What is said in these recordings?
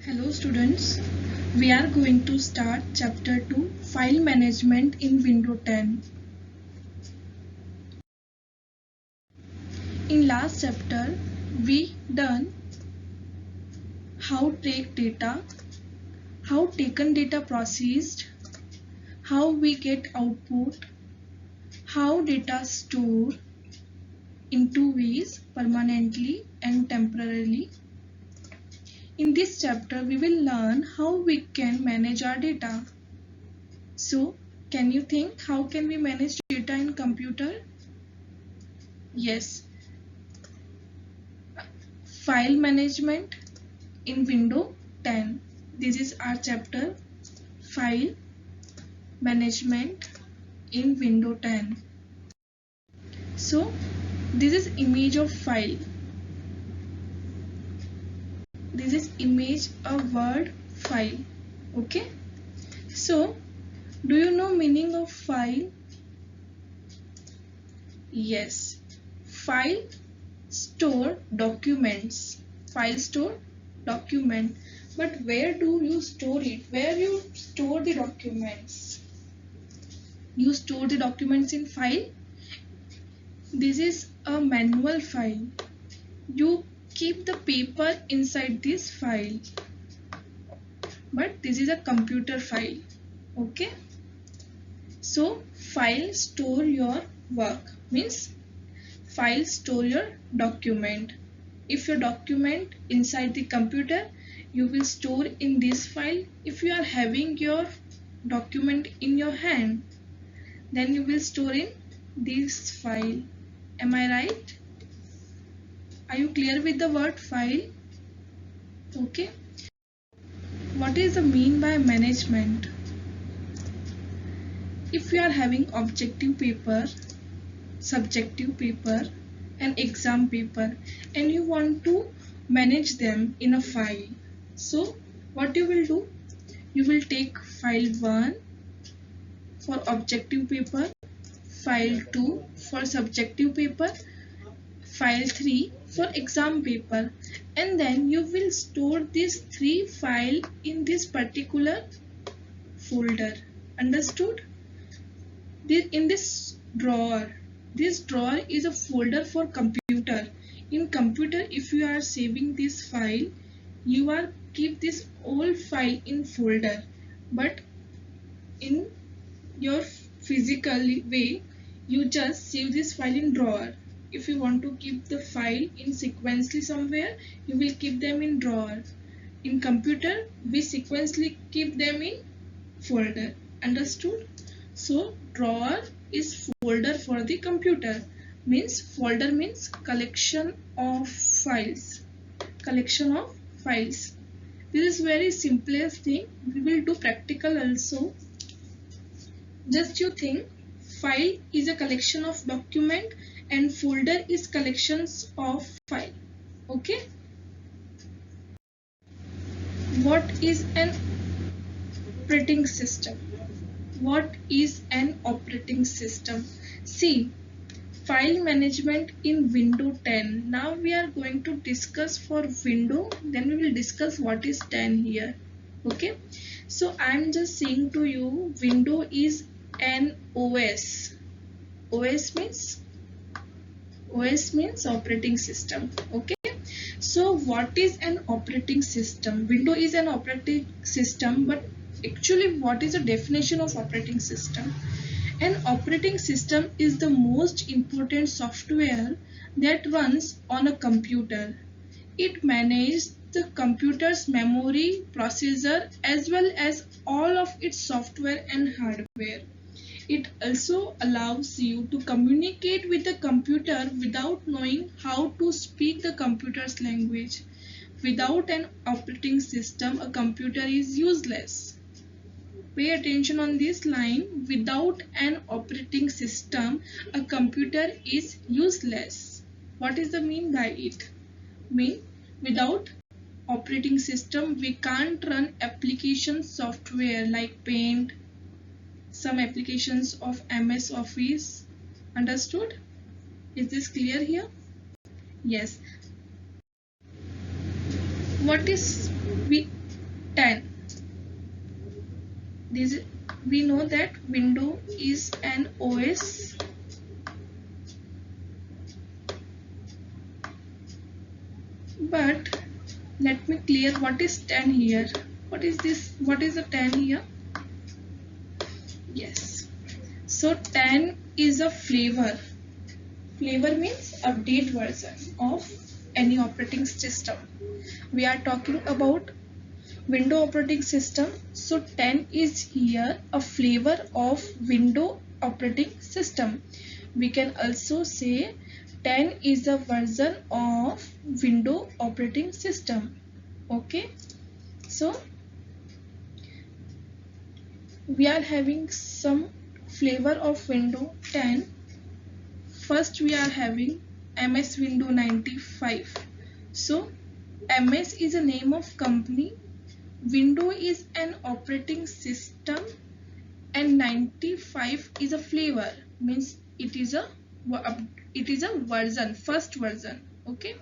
Hello students, we are going to start chapter 2 File Management in Windows 10. In last chapter we done how take data, how taken data processed, how we get output, how data stored in two ways, permanently and temporarily. In this chapter we will learn how we can manage our data. So, can you think how can we manage data in computer? Yes, file management in Windows 10. This is our chapter, file management in Windows 10. So, this is image of file. This is image of Word file. Okay. So, do you know meaning of file? Yes. File store documents. File store document. But where do you store it? Where you store the documents? You store the documents in file. This is a manual file. You keep the paper inside this file. But this is a computer file. Okay. So file store your work means file store your document. If your document inside the computer, you will store in this file. If you are having your document in your hand, then you will store in this file. Am I right? Are you clear with the word file? Okay. What is the mean by management? If you are having objective paper, subjective paper and exam paper and you want to manage them in a file, so what you will do, you will take file 1 for objective paper, file 2 for subjective paper, file 3 for exam paper, and then you will store these 3 files in this particular folder. Understood? In this drawer, this drawer is a folder for computer. In computer, if you are saving this file, you are keep this whole file in folder, but in your physical way, you just save this file in drawer. If you want to keep the file in sequentially somewhere, you will keep them in drawer. In computer, we sequentially keep them in folder. Understood? So drawer is folder for the computer. Means folder means collection of files. Collection of files. This is very simplest thing. We will do practical also. Just you think, file is a collection of document and folder is collections of file. Okay. What is an operating system? What is an operating system? See, file management in Windows 10. Now we are going to discuss for Windows, then we will discuss what is 10 here. Okay, so I am just saying to you, Windows is an OS. OS means operating system. Okay, so what is an operating system? Windows is an operating system, but actually what is the definition of operating system? An operating system is the most important software that runs on a computer. It manages the computer's memory, processor as well as all of its software and hardware. It also allows you to communicate with the computer without knowing how to speak the computer's language. Without an operating system, a computer is useless. Pay attention on this line. Without an operating system, a computer is useless. What is the mean by it? Mean, without operating system, we can't run application software like Paint, some applications of MS Office. Understood? Is this clear here? Yes. What is this we know that Windows is an OS, but let me clear what is 10 here. What is this? What is the 10 here? Yes. So 10 is a flavor. Flavor means update version of any operating system. We are talking about Windows operating system. So 10 is here a flavor of Windows operating system. We can also say 10 is a version of Windows operating system. Okay. So we are having some flavor of Windows 10. First we are having MS Windows 95. So MS is a name of company, Windows is an operating system, and 95 is a flavor, means it is a version, first version. Okay,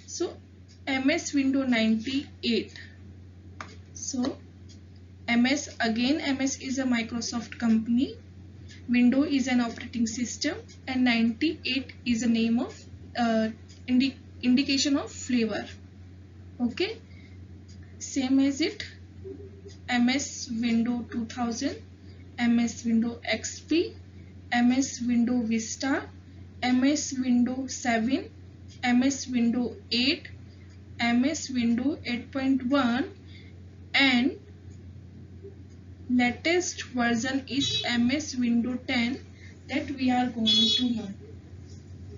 so MS Windows 98. So MS is a Microsoft company, Windows is an operating system, and 98 is a name of indication of flavor. Okay, same as it, MS Windows 2000, MS Windows XP, MS Windows Vista, MS Windows 7, MS Windows 8, MS Windows 8.1, and latest version is MS Windows 10 that we are going to learn.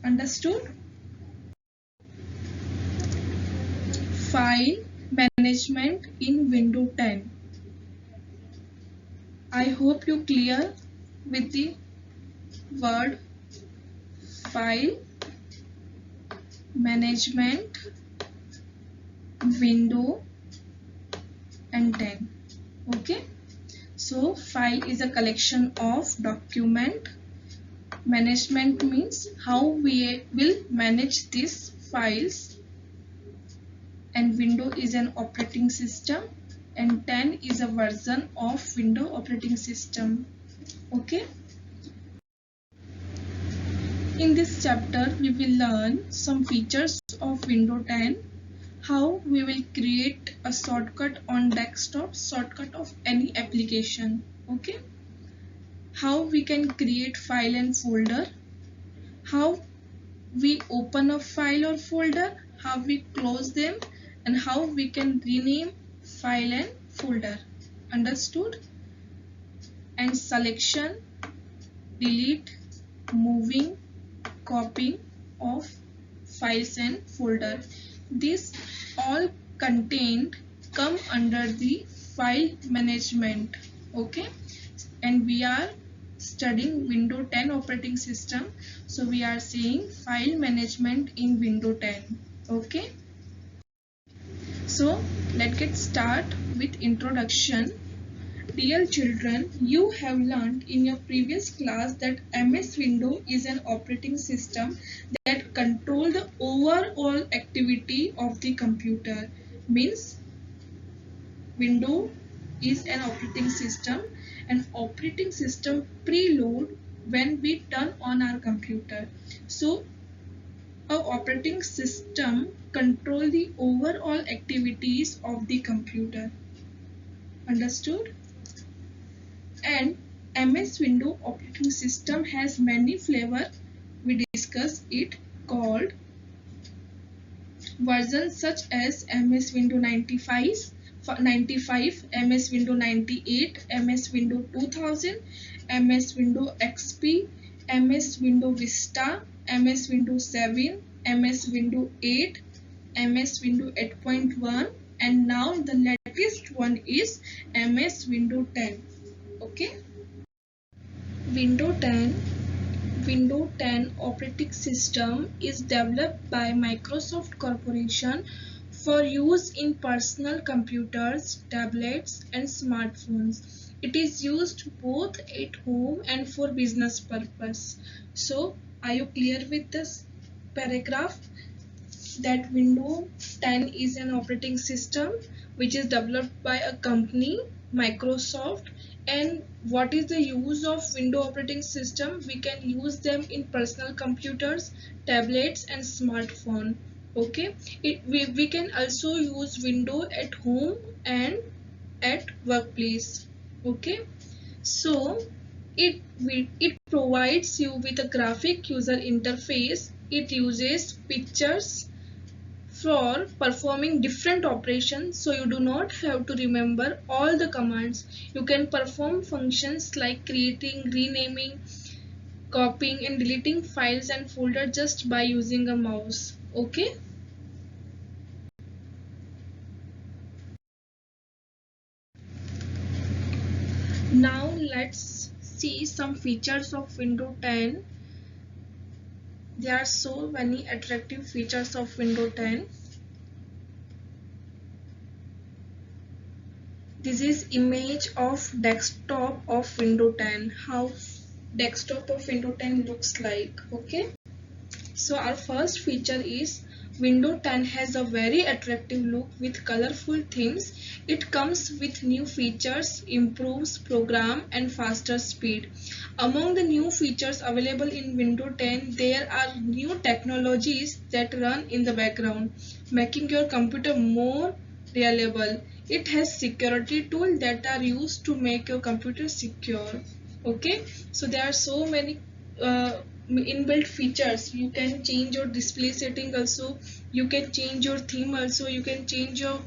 Understood? File management in Windows 10. I hope you clear with the word file management Windows and 10. Okay, so file is a collection of document. Management means how we will manage these files, and Windows is an operating system, and 10 is a version of Windows operating system. Okay, in this chapter we will learn some features of Windows 10, how we will create a shortcut on desktop, shortcut of any application. Okay, how we can create file and folder, how we open a file or folder, how we close them, and how we can rename file and folder. Understood? And selection, delete, moving, copying of files and folder. These all come under the file management. Okay, and we are studying Windows 10 operating system, so we are seeing file management in Windows 10. Okay, so let's get start with introduction. Dear children, you have learned in your previous class that MS Windows is an operating system that controls the overall activity of the computer. Means Windows is an operating system, and operating system preload when we turn on our computer. So our operating system control the overall activities of the computer. Understood? And MS Windows operating system has many flavors. We discuss it called versions such as MS Windows 95, MS Windows 98, MS Windows 2000, MS Windows XP, MS Windows Vista, MS Windows 7, MS Windows 8, MS Windows 8.1, and now the latest one is MS Windows 10. Okay, Windows 10 operating system is developed by Microsoft Corporation for use in personal computers, tablets, and smartphones. It is used both at home and for business purpose. So, are you clear with this paragraph? That Windows 10 is an operating system which is developed by a company, Microsoft. And what is the use of Windows operating system? We can use them in personal computers, tablets and smartphone. Okay, we can also use Windows at home and at workplace. Okay, so it provides you with a graphic user interface. It uses pictures for performing different operations, so you do not have to remember all the commands. You can perform functions like creating, renaming, copying and deleting files and folders just by using a mouse. Okay, now let's see some features of Windows 10. There are so many attractive features of Windows 10. This is image of desktop of Windows 10. How desktop of Windows 10 looks like. Okay. So our first feature is Windows 10 has a very attractive look with colorful themes. It comes with new features, improves program and faster speed. Among the new features available in Windows 10, there are new technologies that run in the background, making your computer more reliable. It has security tools that are used to make your computer secure. Okay, so there are so many inbuilt features. You can change your display setting also, you can change your theme also, you can change your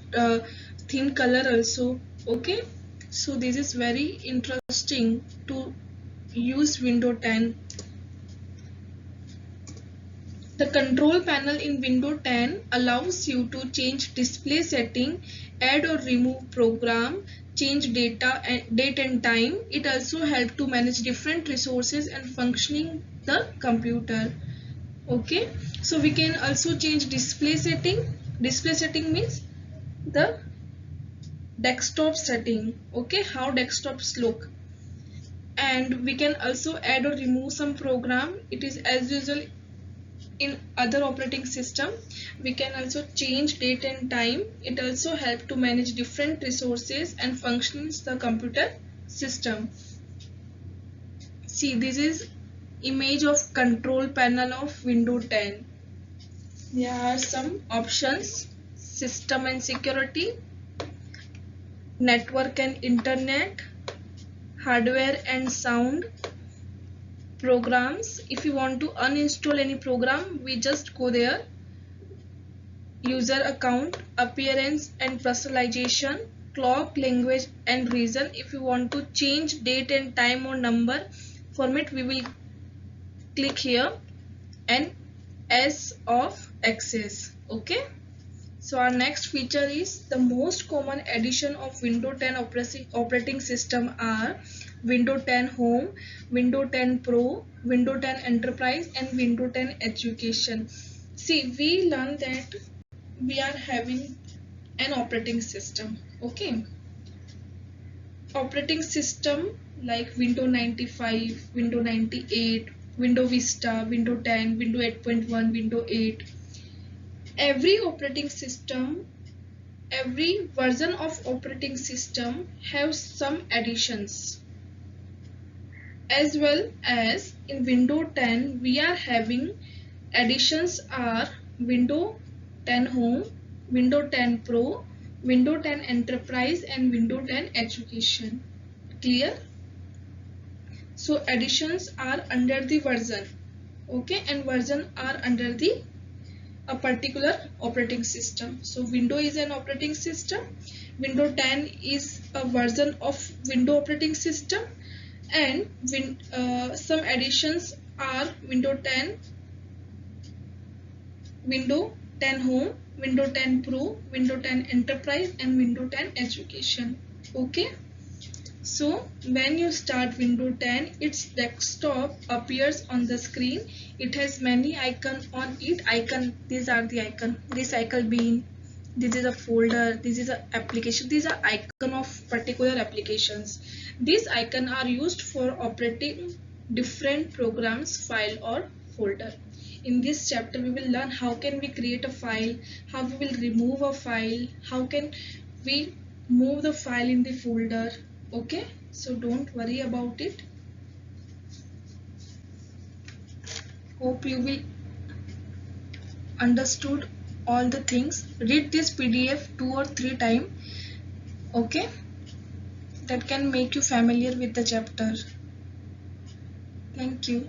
theme color also. Okay, so this is very interesting to use Windows 10. The control panel in Windows 10 allows you to change display setting, add or remove program, change date and time. It also helps to manage different resources and functioning the computer. Okay, so we can also change display setting. Display setting means the desktop setting. Okay, how desktops look. And we can also add or remove some program. It is as usual in other operating system. We can also change date and time. It also helps to manage different resources and functions the computer system. See, this is image of control panel of Windows 10. There are some options: system and security, network and internet, hardware and sound, programs. If you want to uninstall any program, we just go there. User account, appearance and personalization, clock, language and region. If you want to change date and time or number format, we will click here, and S of access. Okay, so our next feature is the most common addition of Windows 10 operating system are Windows 10 Home, Windows 10 Pro, Windows 10 Enterprise and Windows 10 Education. See, we learned that we are having an operating system. Okay, operating system like Windows 95, Windows 98, Windows Vista, Windows 10, Windows 8.1, Windows 8. Every operating system, every version of operating system has some additions. As well as in Windows 10, we are having additions are Windows 10 Home, Windows 10 Pro, Windows 10 Enterprise and Windows 10 Education. Clear? So additions are under the version. Okay, and version are under the a particular operating system. So Windows is an operating system. Windows 10 is a version of Windows operating system, and some additions are Windows 10, Windows 10 Home, Windows 10 Pro, Windows 10 Enterprise and Windows 10 Education. Okay, so when you start Windows 10, its desktop appears on the screen. It has many icons on it. These are the icon. Recycle bin. This is a folder. This is an application. These are icon of particular applications. These icons are used for operating different programs, file or folder. In this chapter, we will learn how can we create a file, how we will remove a file, how can we move the file in the folder. Okay, so don't worry about it. Hope you will understood all the things. Read this PDF 2 or 3 times. Okay, that can make you familiar with the chapter. Thank you.